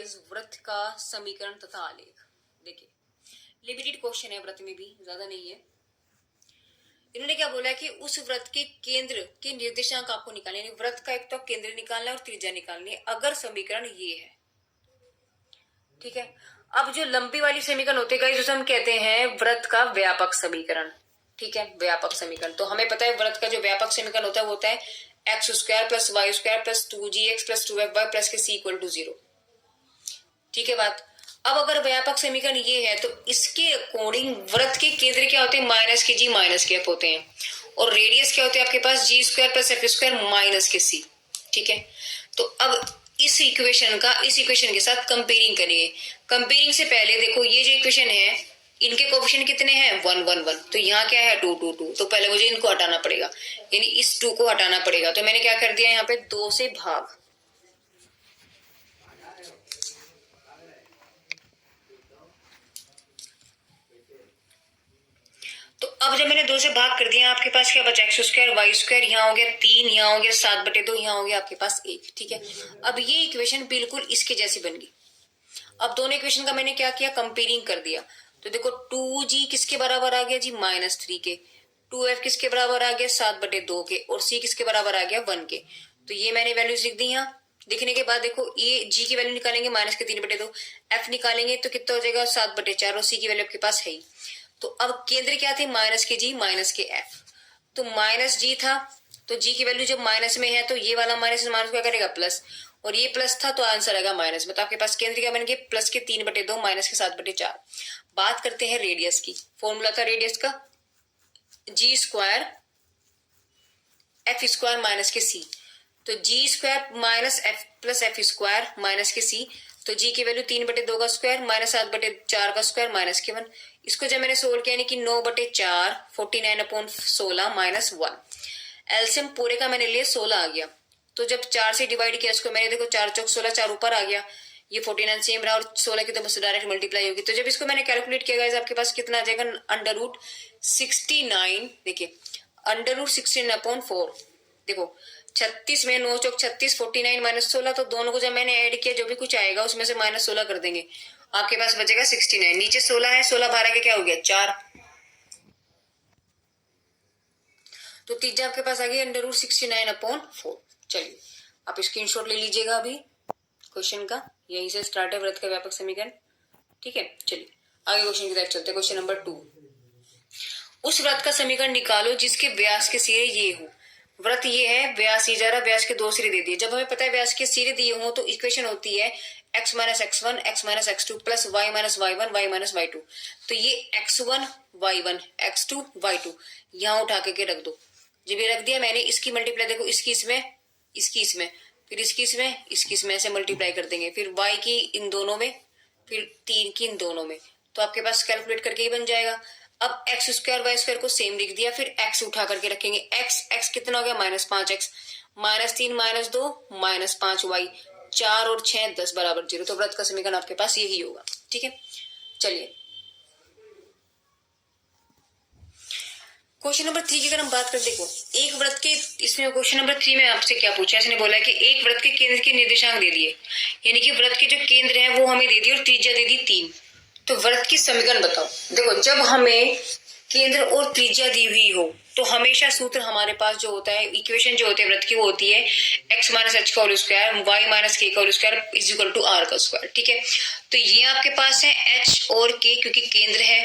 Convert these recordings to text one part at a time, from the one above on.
इस वृत्त का समीकरण तथा आलेख। देखिए लिमिटेड क्वेश्चन है, वृत्त में भी ज्यादा नहीं है। इन्होंने क्या बोला है कि उस वृत्त के केंद्र के निर्देशांक आपको निकालने, यानी वृत्त का एक तो केंद्र निकालना है और त्रिज्या निकालनी है, अगर समीकरण ये है। ठीक है, अब जो लंबी वाली समीकरण होते हैं उसे हम कहते हैं वृत्त का व्यापक समीकरण। ठीक है, व्यापक समीकरण तो हमें पता है वृत्त का जो व्यापक समीकरण होता है वो होता है x square plus y square plus 2gx plus 2fy plus के सी इक्वल टू 0। ठीक है बात। अब अगर व्यापक समीकरण ये है तो इसके अकॉर्डिंग वृत्त के केंद्र क्या होते हैं, माइनस के जी माइनस के एफ होते हैं, और रेडियस क्या होते हैं आपके पास G square plus F square minus के सी। ठीक है, तो अब इस इक्वेशन के साथ कंपेयरिंग करेंगे। कंपेयरिंग से पहले देखो ये जो इक्वेशन है इनके कोएफिशिएंट कितने हैं 1 1 1, तो यहाँ क्या है 2 2 2, तो पहले मुझे इनको हटाना पड़ेगा, यानी इस 2 को हटाना पड़ेगा। तो मैंने क्या कर दिया यहाँ पे 2 से भाग, तो अब जब मैंने 2 से भाग कर दिया आपके पास क्या बचा एक्स स्क्वायर वाई स्क्वायर, यहाँ हो गया 3, यहाँ हो गया 7/2, यहाँ हो गया आपके पास 1। ठीक है, अब ये इक्वेशन बिल्कुल इसके जैसी बन गई। अब दोनों इक्वेशन का मैंने क्या किया, कंपेयरिंग कर दिया। तो देखो 2g किसके बराबर आ गया जी -3 के, 2f किसके बराबर आ गया 7/2 के, और c किसके बराबर आ गया 1 के। तो ये मैंने वैल्यूज लिख दी यहाँ। लिखने के बाद देखो ये g की वैल्यू निकालेंगे -3/2, f निकालेंगे तो कितना हो जाएगा 7/4, और c की वैल्यू आपके पास है ही। तो अब केंद्र क्या थे माइनस के जी माइनस के एफ, तो माइनस जी था, तो जी की वैल्यू जब माइनस में है तो ये वाला माइनस माइनस क्या करेगा प्लस, और ये प्लस था तो आंसर आएगा माइनस में। तो आपके पास केंद्र क्या बन गया प्लस के 3/2 माइनस के 7/4। बात करते हैं रेडियस की। फॉर्मूला था रेडियस का G square F square minus के सी, तो G square minus F plus F square minus के सी, तो जी की वैल्यू 3/2 का स्क्वायर माइनस 7/4 का स्क्वायर माइनस के 1। इसको जब मैंने सोल्व किया यानी कि 9/4 49/16 माइनस 1, एलसीएम पूरे का मैंने लिया 16 आ गया। तो जब 4 से डिवाइड किया इसको मैंने, देखो 4 चौक 16, 4 ऊपर आ गया, ये 49 सेम रहा, और 16 की तो बस डायरेक्ट मल्टीप्लाई होगी। तो जब इसको मैंने कैलकुलेट किया गाइस आपके पास कितना आ जाएगा √69। देखिए √16/4, देखो 36 में 9 चौक 36, 49 माइनस 16, तो दोनों को जब मैंने ऐड किया जो भी कुछ आएगा उसमें से -16 कर देंगे, आपके पास बचेगा 69। नीचे 16 है, 16 बाहर के क्या हो गया 4, तो तीजा आपके पास आ गया √69/4। चलिए आप स्क्रीनशॉट ले लीजिएगा अभी क्वेश्चन का, यहीं से स्टार्ट है वृत्त का व्यापक समीकरण। ठीक है, चलिए आगे क्वेश्चन की तरफ चलते हैं। क्वेश्चन नंबर 2, उस वृत्त का समीकरण निकालो जिसके व्यास के सिरे ये हो। वृत्त ये है, व्यास ये जा रहा, व्यास के 2 सिरे दे दिए। जब हमें पता है व्यास के सिरे दिए हों तो इक्वेशन होती है x - x1 x - x2 plus y - y1 y - y2। तो ये x1 y1 x2 y2 यहाँ उठा के रख दो। जब ये रख दिया मैंने, इसकी मल्टीप्लाई देखो इसकी इसमें, इसकी इसमें, फिर इसकी इसमें, इसकी इसमें, ऐसे मल्टीप्लाई कर देंगे, फिर y की इन दोनों में, फिर 3 की इन दोनों में, तो आपके पास कैलकुलेट करके ही बन जाएगा। अब एक्स स्क्वायर वाई स्क्वायर को सेम लिख दिया, फिर एक्स उठा करके रखेंगे, एक्स कितना हो गया -5x, -3 -2 -5y, 4 और 6 10 बराबर 0। तो वृत्त का समीकरण आपके पास यही होगा। ठीक है, चलिए क्वेश्चन नंबर 3 की अगर हम बात करें, देखो एक वृत्त के, इसमें क्वेश्चन नंबर 3 में आपसे क्या पूछा, इसने बोला कि एक वृत्त के केंद्र के निर्देशांक दे दिए, यानी कि वृत्त के जो केंद्र है वो हमें दे दिए और त्रिज्या दे दी 3। तो वृत्त की समीकरण बताओ। देखो जब हमें केंद्र और त्रिज्या दी हुई हो तो हमेशा सूत्र हमारे पास जो होता है, इक्वेशन जो होती है वृत्त की वो होती है x - h का होल स्क्वायर y - k का whole square is equal to r का स्क्वायर। ठीक है, तो ये आपके पास है h और k क्योंकि केंद्र है,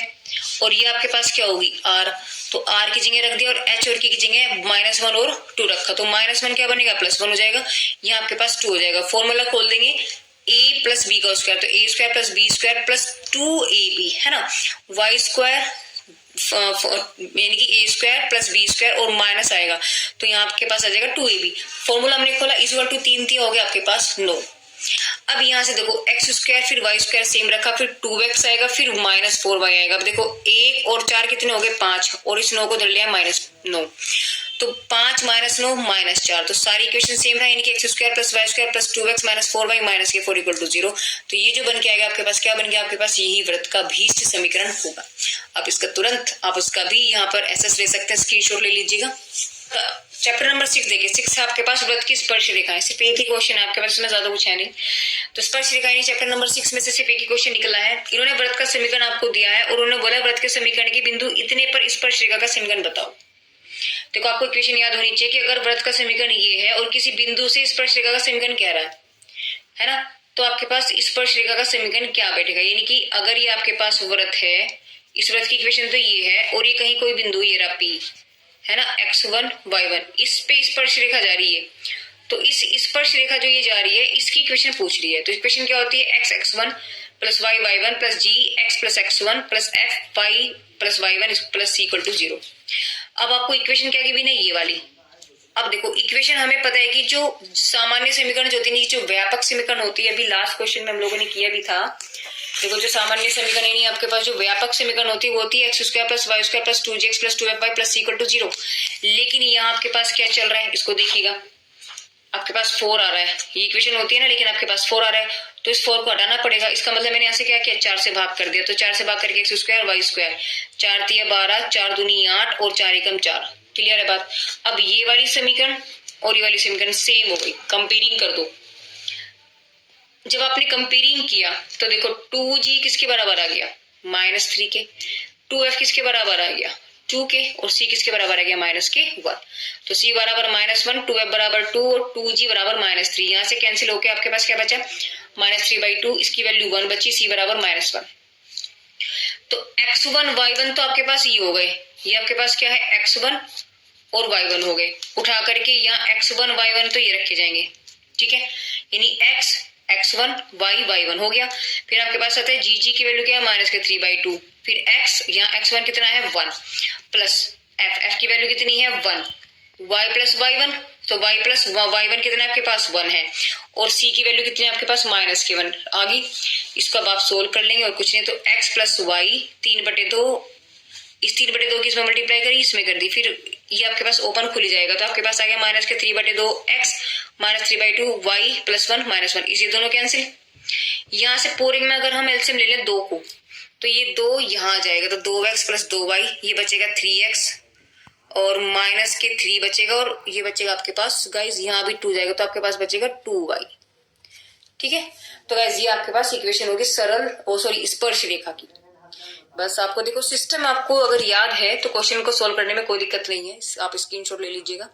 और ये आपके पास क्या होगी r, तो r की जगह रख दिया और h और k की जगह -1 और 2 रखा, तो -1 क्या बनेगा +1 हो जाएगा, यहाँ आपके पास 2 हो जाएगा। फॉर्मूला खोल देंगे a प्लस बी का स्क्वायर, तो a square plus b square plus 2ab है ना, y स्क्वायर यानी कि a square plus b square और माइनस आएगा, तो यहाँ आपके पास आ जाएगा 2ab। फॉर्मूला हमने खोला इक्वल टू 3 हो गया आपके पास 9। अब यहाँ से देखो एक्स स्क्वायर फिर वाई स्क्वायर सेम रखा, फिर 2x आएगा, फिर -4y आएगा। अब देखो 1 और 4 कितने हो गए 5, और इस 9 को धर लिया -9, तो 5 - 9 -4, तो सारी इक्वेशन सेम रहा, यानी कि x square plus y square plus 2x -4y - k4 equal to 0। तो ये जो बन के आएगा आपके पास क्या बन गया, आपके पास यही वृत्त का भीष्ट समीकरण होगा। आप इसका तुरंत आप उसका भी यहाँ पर एसएस ले सकते हैं, स्क्रीनशॉट ले लीजिएगा। चैप्टर नंबर 6 देखिए, 6 आपके पास व्रत की स्पर्श रेखाएं, सिर्फ एक ही क्वेश्चन है आपके पास, इसमें ज्यादा कुछ है नहीं। तो स्पर्श रेखाएं चैप्टर नंबर 6 में से सिर्फ एक ही क्वेश्चन निकला है। इन्होंने व्रत का समीकरण आपको दिया है और उन्होंने बोला व्रत के समीकरण के बिंदु इतने पर स्पर्श रेखा का समीकरण बताओ। देखो आपको इक्वेशन याद होनी चाहिए कि अगर व्रत का समीकरण ये है और किसी बिंदु से स्पर्श रेखा का समीकरण कह रहा है ना, तो आपके पास स्पर्श रेखा का समीकरण क्या बैठेगा, यानी कि अगर ये आपके पास व्रत है, इस व्रत की इक्वेशन तो ये है और ये कहीं कोई बिंदु ये रहा P है ना, x1 y1, इस पे स्पर्श रेखा जा रही है, तो इस स्पर्श रेखा जो ये जा रही है इसकी इक्वेशन पूछ रही है। तो इक्वेशन क्या होती है, x1 plus y y1 plus g x plus x1 plus f y plus y1 plus c equal to 0। अब आपको इक्वेशन क्या की भी नहीं, ये वाली। अब देखो इक्वेशन हमें पता है कि जो सामान्य समीकरण जो होती है, जो व्यापक समीकरण होती है, अभी लास्ट क्वेश्चन में हम लोगों ने किया भी था। देखो जो सामान्य समीकरण है, आपके पास जो व्यापक समीकरण होती है वो होती है x square plus y square plus 2gx plus 2fy plus c equal to 0। लेकिन यहाँ आपके पास क्या चल रहा है, इसको देखिएगा, आपके पास 4 आ रहा है, ये इक्वेशन होती है ना, लेकिन आपके पास 4 आ रहा है, तो इस 4 को हटाना पड़ेगा। इसका मतलब मैंने यहाँ से क्या किया, 4 से भाग कर दिया, तो 4 से भाग करके एक्स स्क्वायर वाई स्क्वायर, 4 3 12, 4 दूनी 8 और 4 एकम 4। क्लियर है बात। अब ये वाली समीकरण और ये वाली समीकरण सेम हो गई, कंपेयरिंग कर दो। जब आपने कंपेयरिंग किया तो देखो 2g किसके बराबर आ गया, -3 के, 2f किसके बराबर आ गया, 2 के, और c किसके बराबर आ गया, -1। तो c बराबर -1, 2f बराबर 2 और 2g बराबर -3। यहाँ से कैंसिल होके आपके पास क्या बचा, -3/2, इसकी वैल्यू 1 बची, c बराबर -1। तो x1 y1 तो आपके पास ये हो गए, ये आपके पास क्या है x1 और y1 हो गए, उठा करके यहाँ x1 y1 तो ये रखे जाएंगे, ठीक है, यानी x1 y1 हो गया। फिर आपके पास आता है g की वैल्यू क्या है, -3/2, फिर x, यहाँ x1 कितना है 1, प्लस f की वैल्यू कितनी है 1, y प्लस y1, तो y प्लस y1 कितना आपके पास 1 है, और c की वैल्यू कितनी है आपके पास -1 आ गई। इसको अब आप सोल्व कर लेंगे और कुछ नहीं, तो x प्लस y 3/2, इस 3/2 की इसमें मल्टीप्लाई करी, इसमें कर दी, फिर ये आपके पास ओपन खुल जाएगा, तो आपके पास आ गया -3/2 x -3/2 y प्लस 1 -1, इसे दोनों कैंसिल। यहाँ से पोरिंग में अगर हम एलसीएम ले लें 2 को, तो ये 2 यहाँ आ जाएगा, तो 2x प्लस 2y, ये बचेगा 3x और -3 बचेगा, और ये बचेगा आपके पास गाइज यहाँ भी 2 जाएगा, तो आपके पास बचेगा 2y। ठीक है, तो गाइज ये आपके पास इक्वेशन होगी सरल स्पर्श रेखा की। बस आपको देखो सिस्टम आपको अगर याद है तो क्वेश्चन को सोल्व करने में कोई दिक्कत नहीं है, आप स्क्रीनशॉट ले लीजिएगा।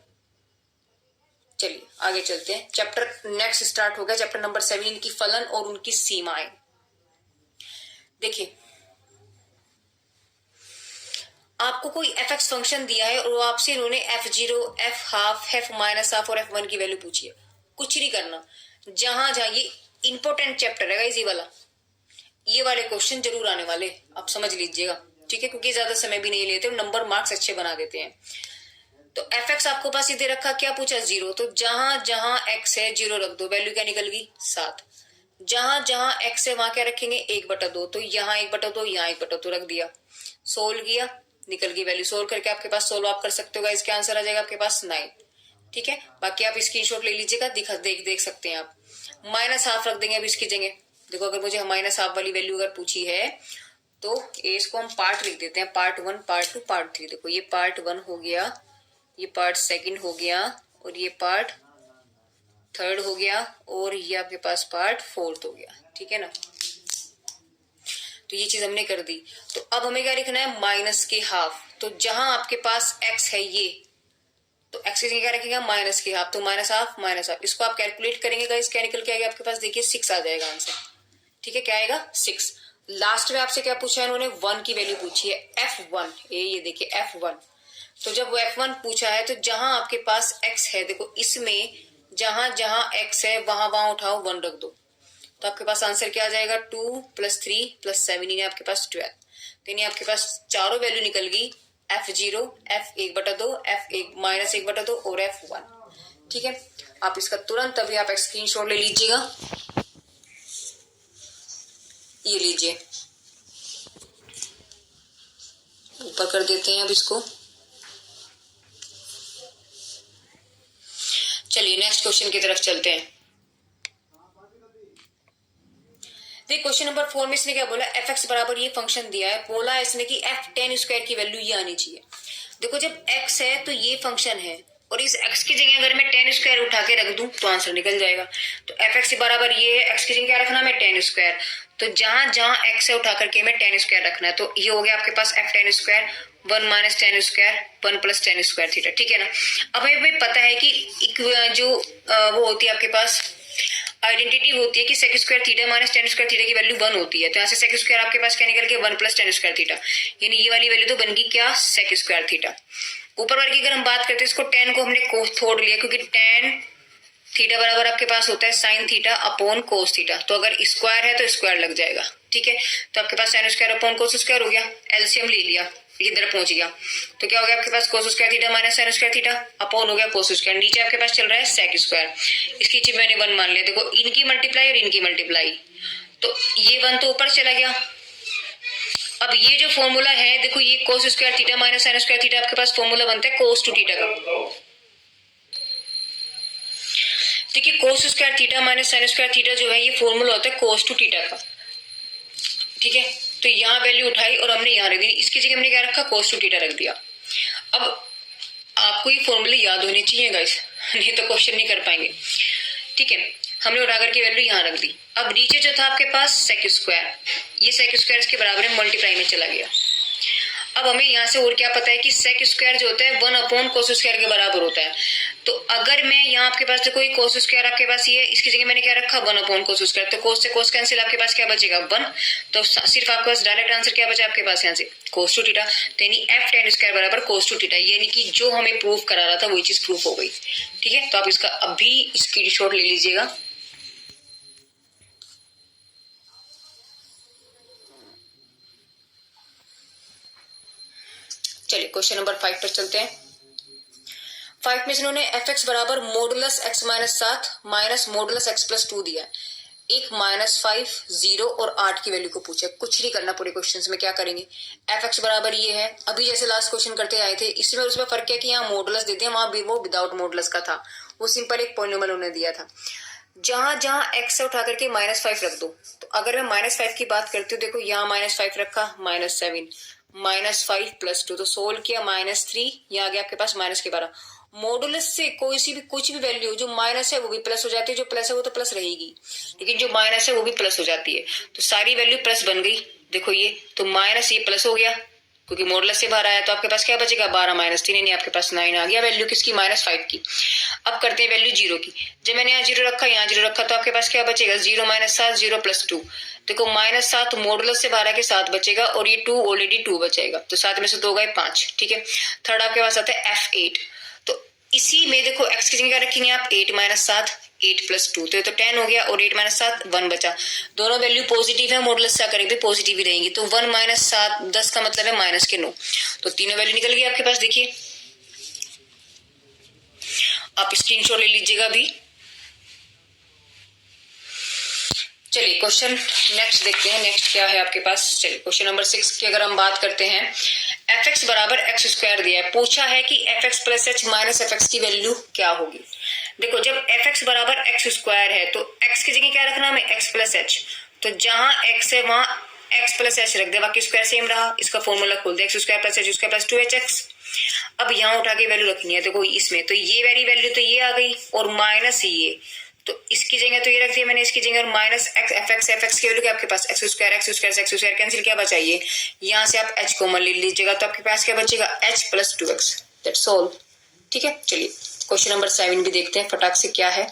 चलिए आगे चलते हैं, चैप्टर नेक्स्ट स्टार्ट हो गया, चैप्टर नंबर 7, इनकी फलन और उनकी सीमाएं। देखिए आपको कोई f(x) फंक्शन दिया है और आपसे इन्होंने f0, f(12), f(-12) और f1 की वैल्यू पूछी है। कुछ नहीं करना, जहां जहां ये इंपॉर्टेंट चैप्टर है इसी वाला, ये वाले क्वेश्चन जरूर आने वाले, आप समझ लीजिएगा, ठीक है, क्योंकि ज्यादा समय भी नहीं लेते, नंबर मार्क्स अच्छे बना देते हैं। तो f(x) आपको पास दे रखा, क्या पूछा 0, तो जहां जहां x है 0 रख दो, वैल्यू क्या निकल गई 7। जहां जहां x है वहां क्या रखेंगे 1/2, तो यहाँ 1/2, यहाँ 1/2 रख दिया, सोल्व किया, निकल गई वैल्यू। सोल्व करके आपके पास सोल्व आप कर सकते हो, इसका आंसर आ जाएगा आपके पास 9। ठीक है, बाकी आप स्क्रीनशॉट ले लीजिएगा, देख सकते हैं आप। -12 रख देंगे अब इसकी जगह। देखो अगर मुझे -12 वाली वैल्यू अगर पूछी है तो इसको हम पार्ट लिख देते हैं, पार्ट 1, पार्ट 2, पार्ट 3। देखो ये पार्ट 1 हो गया, ये पार्ट 2 हो गया, और ये पार्ट 3 हो गया, और ये आपके पास पार्ट 4 हो गया। ठीक है ना, तो ये चीज हमने कर दी। तो अब हमें क्या लिखना है, -½ तो जहां आपके पास x है ये, तो x की जगह क्या रखेगा -½ तो -½ इसको आप कैलकुलेट करेंगे गाइस, क्या निकल के आएगा आपके पास, देखिए 6 आ जाएगा आंसर। ठीक है, क्या आएगा 6। लास्ट में आपसे क्या पूछा है इन्होंने, 1 की वैल्यू पूछी है, f1, ये देखिए f1। तो जब वो f1 पूछा है तो जहां आपके पास x है, देखो इसमें जहां जहां x है वहां वहां उठाओ 1 रख दो, तो आपके पास आंसर क्या आ जाएगा 2 + 3 + 7, यानी आपके पास 12। तो यानी आपके पास चारों वैल्यू निकल गई, f0, f1/2, f(-1/2) और f1। ठीक है, आप इसका तुरंत अभी आप स्क्रीनशॉट ले लीजिएगा, ये लीजिए, ऊपर कर देते हैं अब इसको। चलिए नेक्स्ट क्वेश्चन की तरफ चलते हैं। देखिए क्वेश्चन नंबर 4 में इसने क्या बोला, f(x) बराबर ये फंक्शन दिया है, बोला इसने कि f tan² की वैल्यू ये आनी चाहिए। देखो जब x है तो ये फंक्शन है, और इस x की जगह अगर मैं tan स्क्वायर उठा के रख दूं तो आंसर निकल जाएगा। तो fx बराबर ये है, x की जगह क्या रखना है tan स्क्वायर, तो जहां जहां x से उठा करके मैं tan स्क्वायर रखना है, तो ये हो गया आपके पास f tan square 1 minus tan square 1 plus tan square theta, ठीक है ना। अब हमें पता है कि जो वो होती है आपके पास आइडेंटिटी होती है कि sec square theta minus tan square theta की वैल्यू 1 होती है, तो यहाँ से सेक स्क्वायर आपके पास क्या निकल गया 1 प्लस tan स्क्वायर थीटा, यानी ये वाली वैल्यू तो बन गई क्या सेक स्क्वायर थीटा। ऊपर वाले की अगर हम बात करते हैं, इसको tan को हमने छोड़ लिया क्योंकि tan थीटा बराबर आपके पास होता है sine theta upon cos theta, तो अगर स्क्वायर है तो स्क्वायर लग जाएगा, ठीक है। तो आपके पास sine square upon cos square हो गया, एलसीएम ले लिया, इधर पहुंच गया, तो क्या हो गया आपके पास cos square theta minus sine square theta upon हो गया कोस स्क्वायर, नीचे आपके पास चल रहा है सेक स्क्वायर, इसकी चीज मैंने 1 मान लिया। देखो इनकी मल्टीप्लाई और इनकी मल्टीप्लाई, तो ये 1 तो ऊपर चला गया। अब ये जो फॉर्मूला है देखो, ये कोस square theta minus sine square theta आपके पास फॉर्मूला बनता है कोस टू थीटा का, देखिए कोस square theta minus sine square theta जो है ये फॉर्मूला होता है कोस टू थीटा का, ठीक है। तो यहाँ वैल्यू उठाई और हमने यहाँ रख दी, इसकी जगह हमने क्या रखा कोस टू थीटा रख दिया। अब आपको ये फॉर्मूले याद होने चाहिए गाइस, नहीं तो क्वेश्चन नहीं कर पाएंगे, ठीक है। हमने उठा करके वैल्यू यहाँ रख दी। अब नीचे जो था आपके पास सेक स्क्वायर, ये सेक स्क्वायर इसके बराबर है, मल्टीप्लाई में चला गया। अब हमें यहाँ से और क्या पता है कि सेक स्क्वायर जो होता है 1 अपॉन कोस स्क्वायर के बराबर होता है, तो अगर मैं यहाँ आपके पास देखो ये कोस स्क्वायर आपके पास ये है, इसकी जगह मैंने क्या रखा 1 अपॉन कोस स्क्वायर, तो कोस से कोस कैंसिल, आपके पास क्या बचेगा 1, तो सिर्फ आपके पास डायरेक्ट आंसर क्या बचा आपके पास यहाँ से कोस टू थीटा, तो यानी एफ tan स्क्वायर बराबर कोस टू थीटा, यानी कि जो हमें प्रूफ करा रहा था वही चीज प्रूफ हो गई, ठीक है। तो आप इसका अभी स्क्रीनशॉट ले लीजिएगा। चलिए क्वेश्चन नंबर 5 पर चलते हैं। 5 में इन्होंने एफ एक्स बराबर modulus x minus 7 minus modulus x plus 2 दिया है, एक -5, 0 और 8 की वैल्यू को पूछा है। कुछ नहीं करना पूरे क्वेश्चन में, क्या करेंगे एफ एक्स बराबर ये है, अभी जैसे लास्ट क्वेश्चन करते आए थे, इसमें उसमें फर्क है कि यहाँ मॉडुलस देते हैं, वहां भी वो विदाउट मॉडुलस का था, वो सिंपल एक पॉलिनोमियल उन्होंने दिया था। जहां जहां एक्स से उठा करके -5 रख दो, तो अगर मैं -5 की बात करती हूँ, देखो यहाँ -5 रखा -7 -5 प्लस 2, तो सोल्व किया -3, यहाँ आ गया आपके पास -12। मॉडुलस से कोई सी भी कुछ भी वैल्यू जो माइनस है वो भी प्लस हो जाती है, जो प्लस है वो तो प्लस रहेगी, लेकिन जो माइनस है वो भी प्लस हो जाती है, तो सारी वैल्यू प्लस बन गई। देखो ये तो माइनस ये प्लस हो गया क्योंकि मॉडुलस से बाहर आया, तो आपके पास क्या बचेगा 12 -3, यानी आपके पास 9 आ गया वैल्यू किसकी -5 की। अब करते हैं वैल्यू 0 की, जब मैंने यहाँ 0 रखा यहाँ 0 रखा, तो आपके पास क्या बचेगा 0 - 7 0 प्लस 2, देखो -7 मॉडुलस से 12 के 7 बचेगा और ये 2 ऑलरेडी 2 बचेगा, तो 7 में से 2 गए 5, ठीक है। थर्ड आपके पास आता है F8, तो इसी में देखो x की जगह रखेंगे आप 8 - 7 8 प्लस 2, तो ये तो 10 हो गया और 8 - 7 1 बचा, दोनों वैल्यू पॉजिटिव है, मॉडुलस से करेंगे पॉजिटिव ही रहेंगी, तो 1 - 7 10 का मतलब है माइनस के 9, तो तीनों वैल्यू निकल गई आपके पास। देखिए आप स्क्रीनशॉट ले लीजिएगा अभी। चलिए क्वेश्चन नेक्स्ट देखते हैं, नेक्स्ट क्या है आपके पास। चलिए क्वेश्चन नंबर 6 की अगर हम बात करते हैं, एफ एक्स बराबर एक्स स्क्वायर दिया है, पूछा है कि F x plus H minus F x की वैल्यू क्या होगी। देखो जब एफ एक्स बराबर एक्स स्क्वायर है तो एक्स की जगह क्या रखना हमें एक्स प्लस एच, तो जहां एक्स है वहां एक्स प्लस एच रख दे, बाकी स्क्वायर सेम रहा, इसका फॉर्मूला खोल दे X square plus H square plus 2hx। अब यहाँ उठा के वैल्यू रखनी है, देखो इसमें तो ये वाली वैल्यू तो ये आ गई और माइनस ये, तो इसकी जगह तो ये रख दिया मैंने, इसकी जगह माइनस एक्स एफ एक्स की वैल्यू क्या आपके पास एक्स स्क्वायर कैंसिल क्या बचाइए, यहाँ से आप एच कॉमन ले लीजिएगा, तो आपके पास क्या बचेगा H plus 2x, that's all, ठीक है। चलिए क्वेश्चन नंबर 7 भी देखते हैं फटाक से क्या है।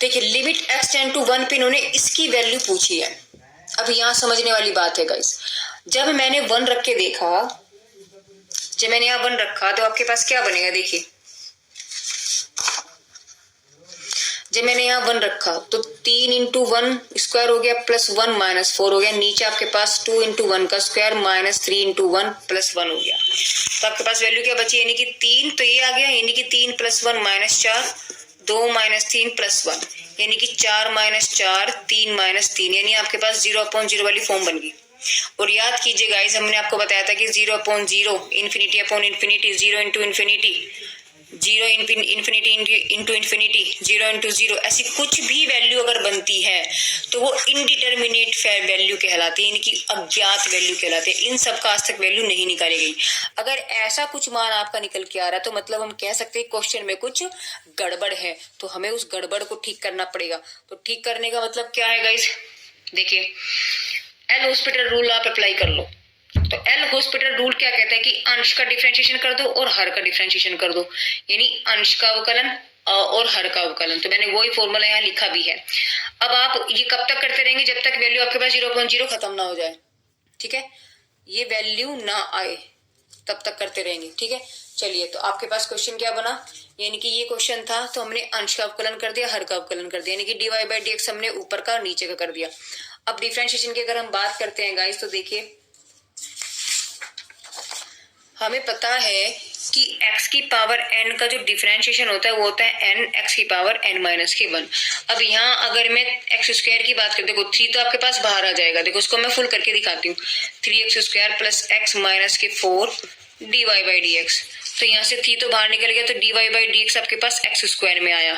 देखिए लिमिट x टेंड टू 1 पे इन्होंने इसकी वैल्यू पूछी है। अब यहाँ समझने वाली बात है गाइस, जब मैंने 1 रख के देखा, जब मैंने यहाँ 1 रखा तो आपके पास क्या बनेगा, देखिए जब मैंने यहाँ 1 रखा तो 3 × 1 स्क्वायर हो गया प्लस 1 -4 हो गया, नीचे आपके पास 2 × 1 का स्क्वायर -3 × 1 प्लस 1 हो गया, तो आपके पास वैल्यू क्या बची, यानी कि 3, तो ये आ गया, यानी कि 3 + 1 -4 2 - 3 + 1, यानी कि 4 - 4 3 - 3, यानी आपके पास 0/0 वाली फॉर्म बन गई। और याद कीजिए गाइस, हमने आपको बताया था कि 0/0 infinity upon infinity 0 × infinity zero infinity into infinity, zero into zero, ऐसी कुछ भी वैल्यू अगर बनती है तो वो इनडिटर्मिनेट वैल्यू कहलाती है, यानी कि अज्ञात वैल्यू कहलाती है। इन सब का आज तक वैल्यू नहीं निकाली गई। अगर ऐसा कुछ मान आपका निकल के आ रहा है तो मतलब हम कह सकते हैं क्वेश्चन में कुछ गड़बड़ है, तो हमें उस गड़बड़ को ठीक करना पड़ेगा। तो ठीक करने का मतलब क्या है गाइस, देखिए एल हॉस्पिटल रूल आप अप्लाई कर लो। तो एल हॉस्पिटल रूल क्या कहता है कि अंश का डिफरेंशिएशन कर दो और हर का डिफरेंशिएशन कर दो, यानी अंश का अवकलन और हर का अवकलन। तो मैंने वही फॉर्मूला यहाँ लिखा भी है। अब आप ये कब तक करते रहेंगे, जब तक वैल्यू आपके पास 0.0 खत्म ना हो जाए, ठीक है, ये वैल्यू ना आए तब तक करते रहेंगे, ठीक है। चलिए, तो आपके पास क्वेश्चन क्या बना, यानी कि ये क्वेश्चन था तो हमने अंश का अवकलन कर दिया, हर का अवकलन कर दिया, यानी कि dy बाई dx हमने ऊपर का और नीचे का कर दिया। अब डिफरेंशिएशन की अगर हम बात करते हैं गाइस, तो देखिए हमें पता है कि x की पावर n का जो डिफरेंशिएशन होता है वो होता है n x की पावर n माइनस के 1। अब यहाँ अगर मैं एक्स स्क्वायर की बात करते, देखो 3 तो आपके पास बाहर आ जाएगा, देखो उसको मैं फुल करके दिखाती हूँ, 3x square plus x minus के 4 dy बाई dx। तो यहाँ से 3 तो बाहर निकल गया, तो dy बाई dx आपके पास x स्क्वायर में आया,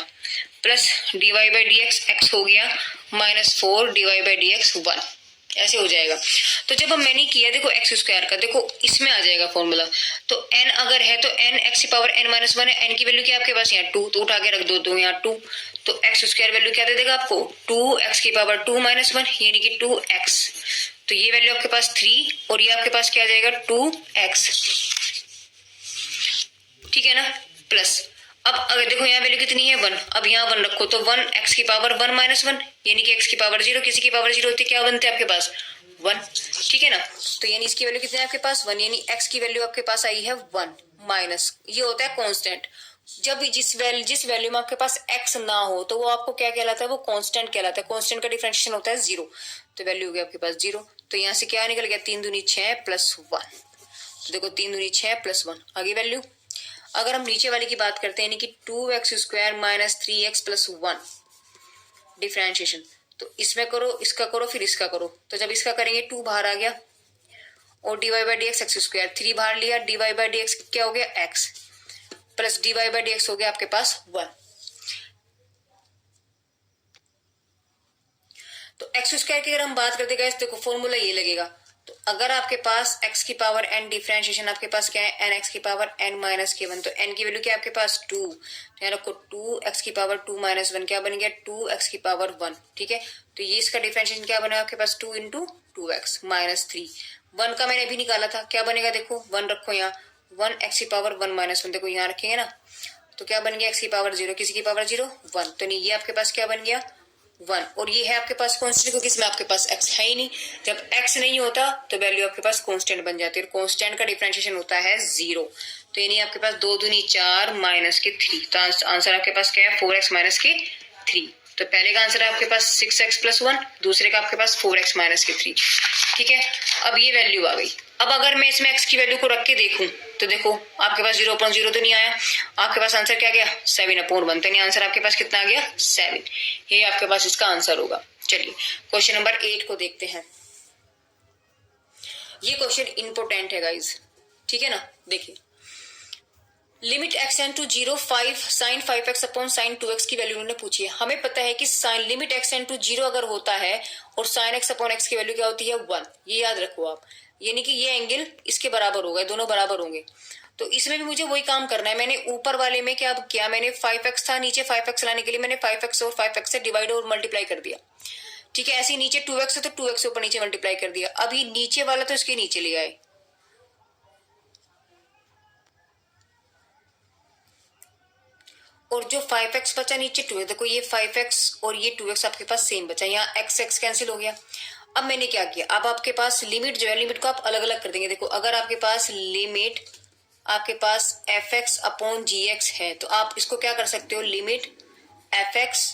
plus dy by dx x हो गया माइनस 4 dy बाई dx 1, ऐसे हो जाएगा। तो जब हम मैंने किया देखो एक्स स्क्वायर का, देखो इसमें आ जाएगा फॉर्मूला, तो n अगर है तो n x की पावर n माइनस 1 है, n की वैल्यू क्या आपके पास यहाँ 2, तो उठा के रख दो, तो यहाँ 2, तो एक्स स्क्वायर वैल्यू क्या दे देगा आपको 2x की पावर 2 माइनस 1, यानी कि 2x। तो ये वैल्यू आपके पास 3 और ये आपके पास क्या आ जाएगा 2x, ठीक है ना, प्लस अब अगर देखो यहाँ वैल्यू कितनी है 1, अब यहाँ 1 रखो, तो 1x की पावर 1 माइनस 1, यानी कि x की पावर 0, किसी की पावर 0 होती है क्या बनते हैं आपके पास 1, ठीक है ना। तो यानी इसकी वैल्यू कितनी है आपके पास 1, यानी x की वैल्यू आपके पास आई है 1 माइनस, ये होता है कांस्टेंट। जब जिस वैल्यू में आपके पास x ना हो तो वो आपको क्या कहलाता है, वो कांस्टेंट कहलाता है। कांस्टेंट का डिफरेंशिएशन होता है 0, तो वैल्यू हो गया आपके पास 0। तो यहाँ से क्या निकल गया 3 दूनी 6 प्लस 1, तो देखो 3 दूनी 6 प्लस 1 आगे वैल्यू। अगर हम नीचे वाले की बात करते हैं, यानी कि 2x square minus 3x plus 1 differentiation, तो इसमें करो, इसका करो, फिर इसका करो, तो जब इसका करेंगे 2 बाहर आ गया और dy by dx x square 3 बाहर लिया, dy बाई dx क्या हो गया x plus dy by dx हो गया आपके पास 1। तो एक्स स्क्वायर की अगर हम बात करते हैं देखो फॉर्मूला ये लगेगा, तो अगर आपके पास x की पावर n डिफरेंशिएशन आपके पास क्या है n x की पावर n माइनस के 1, तो n की वैल्यू क्या है आपके पास 2, तो यहाँ रखो 2x की पावर 2 माइनस 1 क्या बन गया 2x की पावर 1, ठीक है। तो ये इसका डिफरेंशिएशन क्या बना आपके पास 2 इंटू 2x माइनस 3, 1 का मैंने अभी निकाला था, क्या बनेगा देखो 1 रखो यहाँ, 1x की पावर 1 माइनस 1, देखो यहाँ रखेंगे ना, तो क्या बन गया x की पावर 0, किसी की पावर 0 1, तो नहीं ये आपके पास क्या बन गया 1, और ये है आपके पास कांस्टेंट, क्योंकि इसमें आपके पास x है ही नहीं। जब x नहीं होता तो वैल्यू आपके पास कांस्टेंट बन जाती है, और कांस्टेंट का डिफरेंशिएशन होता है 0। तो यानी आपके पास 2 दूनी 4 माइनस के 3, तो आंसर आपके पास क्या है 4x माइनस के 3। तो पहले का आंसर है आपके पास 6x प्लस 1, दूसरे का आपके पास 4x माइनस के 3, ठीक है। अब ये वैल्यू आ गई। अब अगर मैं इसमें x की वैल्यू को रख के देखूं तो देखो आपके पास 0.0 तो नहीं आया, आपके पास आंसर क्या गया 7/1, तो नहीं आंसर आपके पास कितना आ गया 7, ये आपके पास इसका आंसर होगा। चलिए क्वेश्चन नंबर 8 को देखते हैं। ये क्वेश्चन इंपोर्टेंट है गाइज, ठीक है ना। देखिए limit x tend to 0 5 sine 5x upon sine 2x की वैल्यू उन्होंने पूछी है। हमें पता है कि sine limit x tend to 0 अगर होता है और साइन x अपॉन x की वैल्यू क्या होती है 1, ये याद रखो आप, यानी कि ये एंगल इसके बराबर होगा, दोनों बराबर होंगे। तो इसमें भी मुझे वही काम करना है। मैंने ऊपर वाले में क्या किया, मैंने 5x था, नीचे 5x लाने के लिए मैंने 5x और 5x से डिवाइड और मल्टीप्लाई कर दिया, ठीक है। ऐसे ही नीचे 2x है तो 2x ऊपर नीचे मल्टीप्लाई कर दिया। अब ये नीचे वाला तो इसके नीचे ले आए, और जो 5x बचा नीचे 2x, देखो ये 5x और ये 2x आपके पास सेम बचा, यहाँ x कैंसिल हो गया। अब मैंने क्या किया, अब आपके पास लिमिट जो है, लिमिट को आप अलग अलग कर देंगे। देखो अगर आपके पास लिमिट आपके पास fx अपॉन gx है तो आप इसको क्या कर सकते हो, limit fx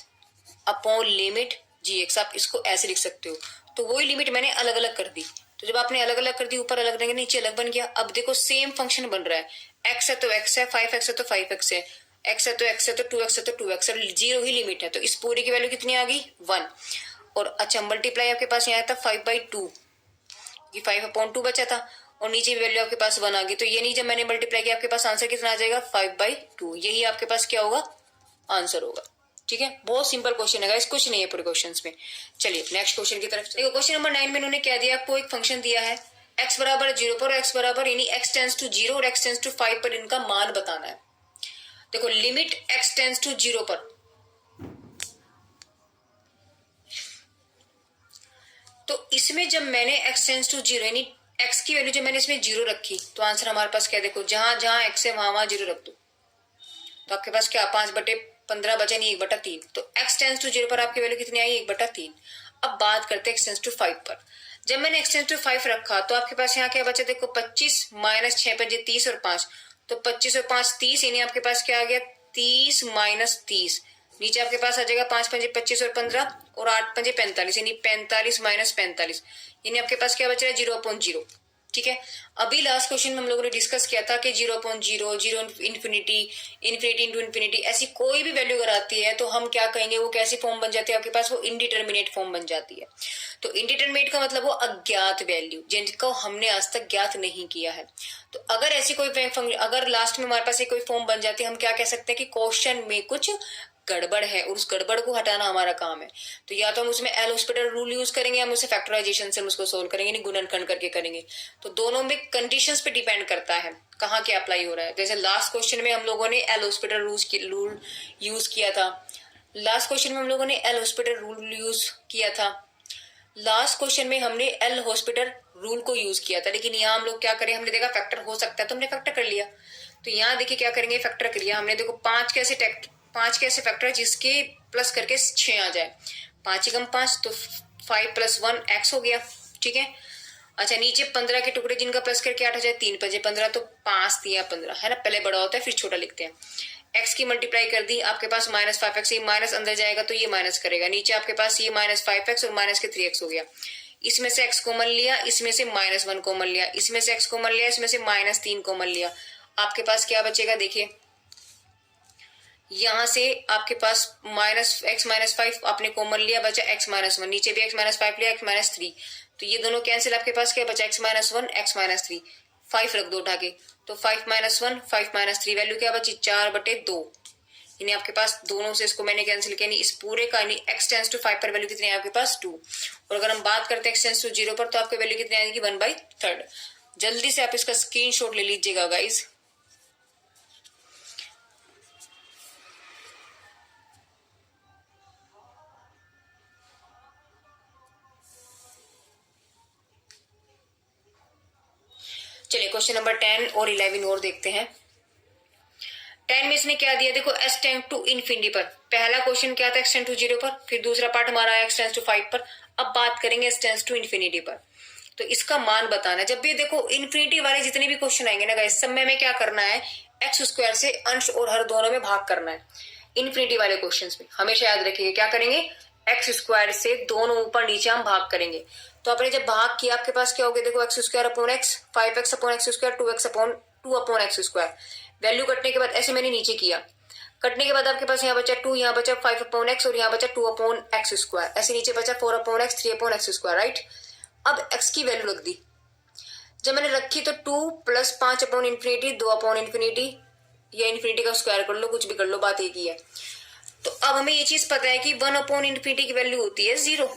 upon limit gx, आप इसको ऐसे लिख सकते हो। तो वही लिमिट मैंने अलग अलग कर दी, तो जब आपने अलग अलग कर दी ऊपर अलग देंगे नीचे अलग बन गया। अब देखो सेम फंक्शन बन रहा है, x है तो x है, 5x है तो 5x है, x है तो x है तो 2x है तो 2x है, 0 ही लिमिट है, तो इस पूरे की वैल्यू कितनी आ गई 1। और अच्छा मल्टीप्लाई आपके पास यहाँ था 5/2, ये 5/2 बचा था, और नीचे वैल्यू आपके पास 1 आ गई, तो ये नहीं, जब मैंने मल्टीप्लाई किया आपके पास आंसर कितना आ जाएगा 5/2। यही आपके पास क्या होगा, आंसर होगा। ठीक है, बहुत सिंपल क्वेश्चन है गाइस, कुछ नहीं है पूरे क्वेश्चंस में। चलिए नेक्स्ट क्वेश्चन की तरफ देखो। क्वेश्चन नंबर 9 में उन्होंने क्या दिया, आपको एक फंक्शन दिया है x बराबर 0 पर, x बराबर यानी x टेंस टू 0 और x टेंस टू 5 पर इनका मान बताना है। देखो लिमिट x टेंस टू 0 पर, तो इसमें जब मैंने x टेंस टू 0 यानी x की वैल्यू जब मैंने इसमें 0 रखी, तो आंसर हमारे पास क्या, देखो जहां जहां x है वहां वहां 0 रख दो, तो आपके पास क्या 5/15 बचा नहीं 1/3, तो x टेंस टू 0 पर आपकी वैल्यू कितनी आई 1/3। अब बात करते हैं x टेंस टू 5 पर। जब मैंने x टेंस टू 5 रखा तो आपके पास यहाँ क्या बचा, देखो 25 माइनस 6 5 30 और 5, तो 25 और 5 30, यानी आपके पास क्या आ गया 30 माइनस 30। नीचे आपके पास आ जाएगा 5 5 25 और 15 और 8 5 45, यानी 45 माइनस 45, यानी आपके पास क्या बच रहा है 0/0। ठीक है, अभी लास्ट क्वेश्चन में हम लोगों ने डिस्कस किया था कि 0/0, 0 इन्फिनिटी, इन्फिनिटी इंटू इन्फिनिटी, ऐसी कोई भी वैल्यू अगर आती है तो हम क्या कहेंगे, वो कैसी फॉर्म बन जाती है आपके पास, वो इनडिटर्मिनेट फॉर्म बन जाती है। तो इनडिटर्मिनेट का मतलब वो अज्ञात वैल्यू जिनको हमने आज तक ज्ञात नहीं किया है। तो अगर ऐसी कोई अगर लास्ट में हमारे पास कोई फॉर्म बन जाती है, हम क्या कह सकते हैं कि क्वेश्चन में कुछ गड़बड़ है और उस गड़बड़ को हटाना हमारा काम है। तो या तो हम उसमें एल हॉस्पिटल रूल यूज करेंगे, हम उसे फैक्टराइजेशन से हम उसको सोल्व करेंगे, नहीं गुणनखंड करके करेंगे। तो दोनों में कंडीशंस पे डिपेंड करता है कहाँ क्या अप्लाई हो रहा है। जैसे लास्ट क्वेश्चन में हम लोगों ने एल हॉस्पिटल रूल यूज किया था, लास्ट क्वेश्चन में हम लोगों ने एल हॉस्पिटल रूल यूज किया था, लास्ट क्वेश्चन में हमने एल हॉस्पिटल रूल को यूज किया था। लेकिन यहाँ हम लोग क्या करें, हमने देखा फैक्टर हो सकता है तो हमने फैक्टर कर लिया। तो यहाँ देखिए क्या करेंगे, फैक्टर किया हमने, देखो 5 कैसे फैक्टर जिसके प्लस करके 6 आ जाए, 5 एकम 5, तो 5 + 1 x हो गया। ठीक है, अच्छा नीचे 15 के टुकड़े जिनका प्लस करके 8 आ जाए, 3 × 5 = 15, तो 5 × 3 = 15 है ना, पहले बड़ा होता है फिर छोटा लिखते हैं। x की मल्टीप्लाई कर दी, आपके पास -5x, ये माइनस अंदर जाएगा तो ये माइनस करेगा, नीचे आपके पास ये -5x और माइनस के 3x हो गया। इसमें से x कॉमन लिया, इसमें से -1 कॉमन लिया, इसमें से x कॉमन लिया, इसमें से -3 कॉमन लिया, आपके पास क्या बचेगा, देखिए यहाँ से आपके पास -x -5 आपने कॉमन लिया, बचा x -1, नीचे भी x -5 लिया, x -3, तो ये दोनों कैंसिल, आपके पास क्या बचा x -1 x -3, 5 रख दो उठा के, तो 5 - 1 5 - 3 वैल्यू क्या बची 4/2, यानी आपके पास दोनों से इसको मैंने कैंसिल किया, इस पूरे का यानी x टेंस टू 5 पर वैल्यू कितनी है आपके पास 2, और अगर हम बात करते हैं x टेंस टू 0 पर तो आपकी वैल्यू कितनी आएगी 1/3। जल्दी से आप इसका स्क्रीनशॉट ले लीजिएगा गाइज। चलिए क्वेश्चन नंबर 10 और 11 और देखते हैं। 10 में इसने क्या दिया, देखो s टेंड टू इन्फिनिटी पर, पहला क्वेश्चन क्या था x टेंड टू 0 पर, फिर दूसरा पार्ट हमारा है x टेंड टू 5 पर। अब बात करेंगे s टेंड टू इन्फिनिटी पर, तो इसका मान बताना है। जब भी देखो इन्फिनिटी वाले जितने भी क्वेश्चन आएंगे ना गाइस, सब में क्या करना है, x² से अंश और हर दोनों में भाग करना है। इन्फिनिटी वाले क्वेश्चन में हमेशा याद रखिए क्या करेंगे, x² से दोनों ऊपर नीचे हम भाग करेंगे। तो आपने जब भाग किया आपके पास क्या हो गया, देखो x² x, 5x x², 2x/2 value कटने के बाद ऐसे मैंने नीचे किया, कटने के बाद आपके पास यहाँ बचा 2, यहाँ बचा 5x और यहाँ बचा 2x², ऐसे नीचे बचा 4x 3x², राइट। अब x की वैल्यू रख दी, जब मैंने रखी तो 2 + 5/∞, 2/∞, या इन्फिनिटी का स्क्वायर कर लो, कुछ भी कर लो, बात एक ही है। तो अब हमें ये चीज पता है कि 1/∞ की वैल्यू होती है 0,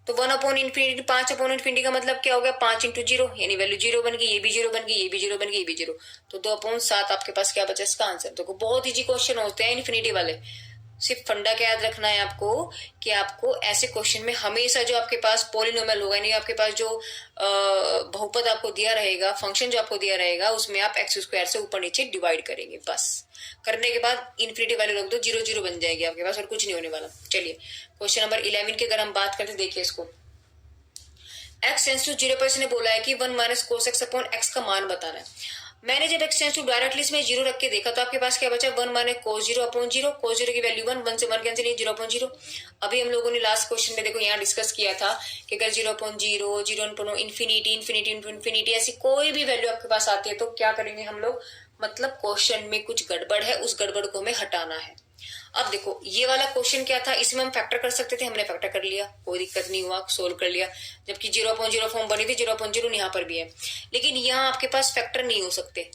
तो 1/∞, 5/∞ का मतलब क्या हो गया 5 × 0, यानी वैल्यू 0 बन गई, ये भी 0 बन गई, ये भी 0 बन गई, ये भी 0, तो 2/7 आपके पास क्या बचा इसका आंसर। देखो बहुत इजी क्वेश्चन होते हैं इन्फिनिटी वाले, सिर्फ फंडा क्या याद रखना है आपको कि आपको ऐसे क्वेश्चन में हमेशा जो आपके पास पॉलिनोमियल होगा, यानी आपके पास जो बहुपद आपको दिया रहेगा, फंक्शन जो आपको दिया रहेगा, उसमें आप x² से ऊपर नीचे डिवाइड करेंगे, बस करने के बाद इन्फिनिटी वैल्यू रख दो, 0 0 बन जाएगी आपके पास और कुछ नहीं होने वाला। चलिए क्वेश्चन नंबर 11 की अगर हम बात करते देखिए इसको, x टेंस टू 0 पर इसने बोला है कि 1 - cos x/x का मान बताना है। मैंने जब x टेंस टू डायरेक्टली इसमें 0 रख के देखा तो आपके पास क्या बचा 1 - cos 0/0, cos 0 की वैल्यू 1 से 1 कैंसिल, 0/0। अभी हम लोगों ने लास्ट क्वेश्चन में देखो यहाँ डिस्कस किया था कि अगर 0/0, 0 इन्फिनिटी ऐसी कोई भी वैल्यू आपके पास आती है तो क्या करेंगे हम लोग, मतलब क्वेश्चन में कुछ गड़बड़ है, उस गड़बड़ को हमें हटाना है। अब देखो ये वाला क्वेश्चन क्या था, इसमें हम फैक्टर कर सकते थे, हमने फैक्टर कर लिया, कोई दिक्कत नहीं हुआ, सोल्व कर लिया। जबकि 0.0 फॉर्म बनी थी, 0.0 यहाँ पर भी है। लेकिन यहाँ आपके पास फैक्टर नहीं हो सकते,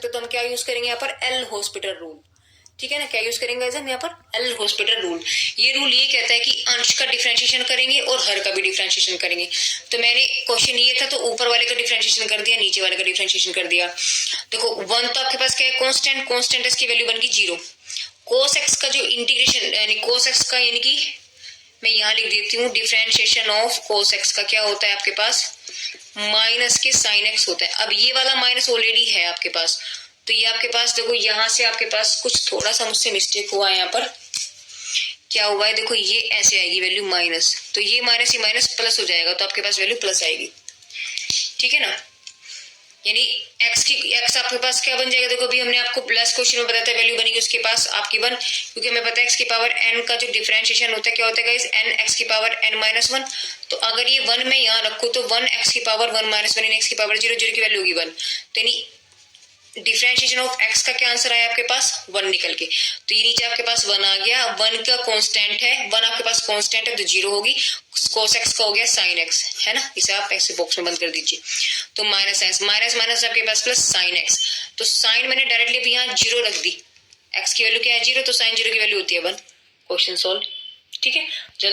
तो हम क्या यूज करेंगे यहाँ पर, एल हॉस्पिटल रूल। ठीक है ना, क्या यूज करेंगे हम यहाँ पर, एल हॉस्पिटल रूल। ये रूल ये कहता है कि अंश का डिफरेंशिएशन करेंगे और हर का भी डिफरेंशिएशन करेंगे। तो मैंने क्वेश्चन ये था तो ऊपर वाले का डिफरेंशिएशन कर दिया, नीचे वाले का डिफरेंशिएशन कर दिया। देखो 1 तो आपके पास क्या है, कांस्टेंट, इसकी वैल्यू बन गई 0। cos x का जो इंटीग्रेशन यानी cos x का, यानी कि मैं यहाँ लिख देती हूँ, डिफरेंशिएशन ऑफ cos x का क्या होता है आपके पास, माइनस के sin x होता है। अब ये वाला माइनस ऑलरेडी है आपके पास, तो ये आपके पास देखो यहाँ से आपके पास कुछ थोड़ा सा मुझसे मिस्टेक हुआ है। यहाँ पर क्या हुआ है, देखो ये ऐसे आएगी वैल्यू माइनस, तो ये माइनस प्लस हो जाएगा, तो आपके पास वैल्यू प्लस आएगी। ठीक है ना, यानी x आपके पास क्या बन जाएगा, देखो अभी हमने आपको प्लस क्वेश्चन में बताया था, वैल्यू बनेगी उसके पास आपकी 1, क्योंकि हमें पता है x की पावर n का जो डिफरेंशिएशन होता है क्या होता है गाइस, n x की पावर n-1। तो अगर ये 1 में यहाँ रखो तो 1 x की पावर 1 - 1 x की पावर 0, 0 की वैल्यू होगी 1। तो यानी डिफरेंशिएशन ऑफ x का क्या आंसर आया आपके पास, 1 निकल के। तो ये नीचे आपके पास 1 आ गया, 1 का कांस्टेंट है, 1 आपके पास कांस्टेंट है तो 0 होगी, cos x का हो गया sin x, है ना, इसे आप ऐसे बॉक्स में बंद कर दीजिए। तो माइनस आपके पास प्लस sin x, तो sin मैंने डायरेक्टली अभी यहाँ 0 रख दी, x की वैल्यू क्या है 0, तो sin 0 की वैल्यू होती है 1। Question solve. ठीक है।